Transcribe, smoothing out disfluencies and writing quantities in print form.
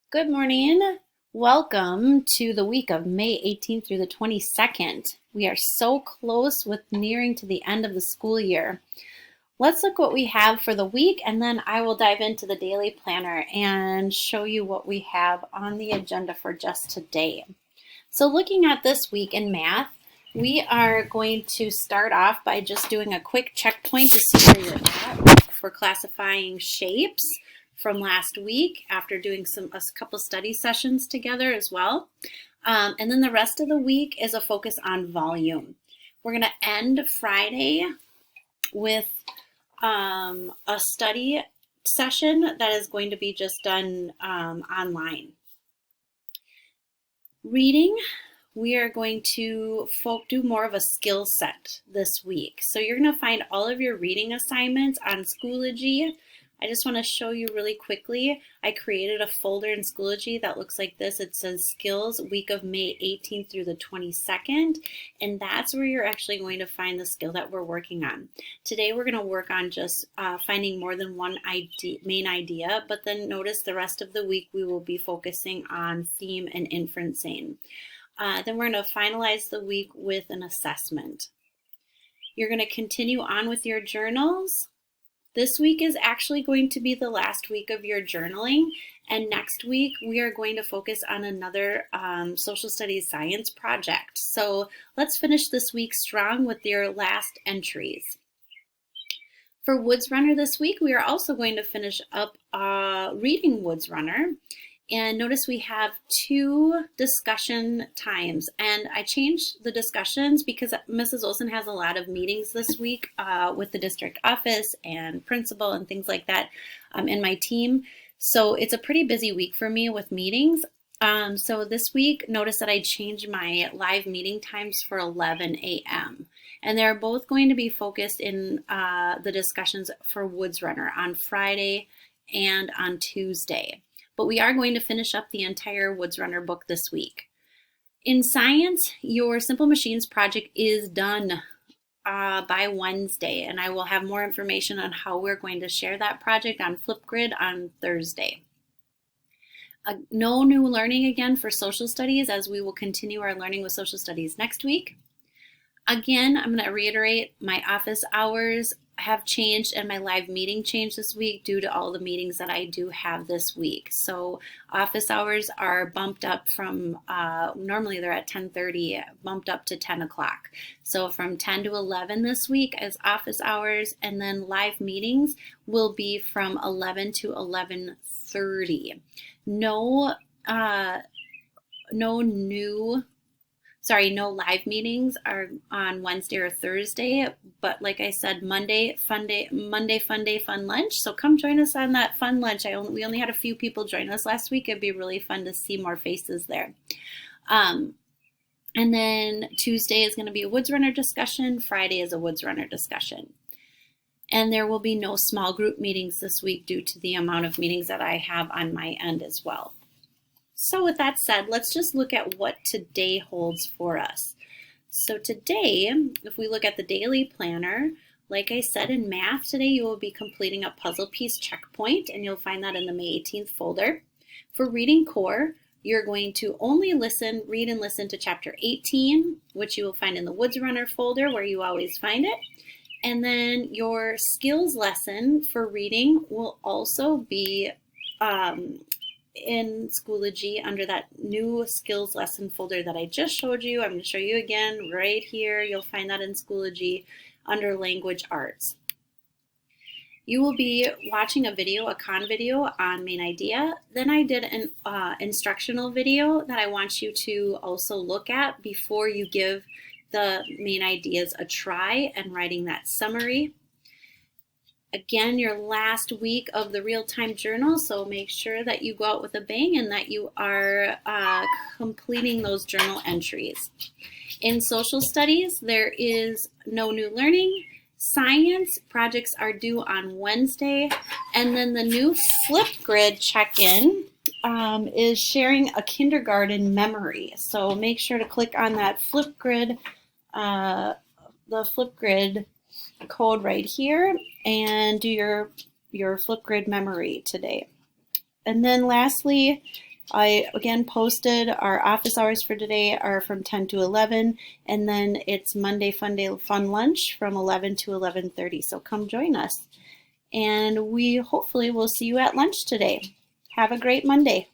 Good morning. Welcome to the week of May 18th through the 22nd. We are so close with nearing to the end of the school year. Let's look what we have for the week, and then I will dive into the daily planner and show you what we have on the agenda for just today. So looking at this week in math, we are going to start off by just doing a quick checkpoint to see where you're at for classifying shapes from last week after doing a couple study sessions together as well. And then the rest of the week is a focus on volume. We're going to end Friday with a study session that is going to be just done online. Reading, we are going to do more of a skill set this week. So you're going to find all of your reading assignments on Schoology. I just want to show you really quickly. I created a folder in Schoology that looks like this. It says Skills, week of May 18th through the 22nd, and that's where you're actually going to find the skill that we're working on. Today we're going to work on just finding more than one main idea, but then notice the rest of the week we will be focusing on theme and inferencing. Then we're going to finalize the week with an assessment. You're going to continue on with your journals. This week is actually going to be the last week of your journaling, and next week we are going to focus on another social studies science project. So let's finish this week strong with your last entries. For Woods Runner this week, we are also going to finish up reading Woods Runner. And notice we have 2 discussion times, and I changed the discussions because Mrs. Olson has a lot of meetings this week with the district office and principal and things like that in my team. So it's a pretty busy week for me with meetings. So this week, notice that I changed my live meeting times for 11 a.m. And they're both going to be focused in the discussions for Woods Runner on Friday and on Tuesday. But we are going to finish up the entire Woods Runner book this week. In science, your Simple Machines project is done by Wednesday, and I will have more information on how we're going to share that project on Flipgrid on Thursday. No new learning again for social studies, as we will continue our learning with social studies next week. Again, I'm going to reiterate, my office hours have changed and my live meeting changed this week due to all the meetings that I do have this week. So office hours are bumped up from, normally they're at 10:30, bumped up to 10 o'clock. So from 10 to 11 this week is office hours, and then live meetings will be from 11 to 11:30. No live meetings are on Wednesday or Thursday, but like I said, Monday, fun day, fun lunch. So come join us on that fun lunch. We only had a few people join us last week. It'd be really fun to see more faces there. And then Tuesday is going to be a Woods Runner discussion. Friday is a Woods Runner discussion. And there will be no small group meetings this week due to the amount of meetings that I have on my end as well. So with that said, let's just look at what today holds for us. So today, if we look at the daily planner, like I said, in math today, you will be completing a puzzle piece checkpoint, and you'll find that in the May 18th folder. For reading core, you're going to only read and listen to chapter 18, which you will find in the Woods Runner folder where you always find it. And then your skills lesson for reading will also be in Schoology under that new skills lesson folder that I just showed you. I'm going to show you again right here. You'll find that in Schoology under language arts. You will be watching a Khan video on main idea. Then I did an instructional video that I want you to also look at before you give the main ideas a try and writing that summary. Again, your last week of the real-time journal, so make sure that you go out with a bang and that you are completing those journal entries. In social studies, there is no new learning. Science projects are due on Wednesday, and then the new Flipgrid check-in is sharing a kindergarten memory. So make sure to click on that Flipgrid, the Flipgrid code right here, and do your Flipgrid memory today. And then lastly, I again posted our office hours for today are from 10 to 11, and then it's Monday Fun Day Fun Lunch from 11 to 11:30. So come join us, and we hopefully will see you at lunch today. Have a great Monday.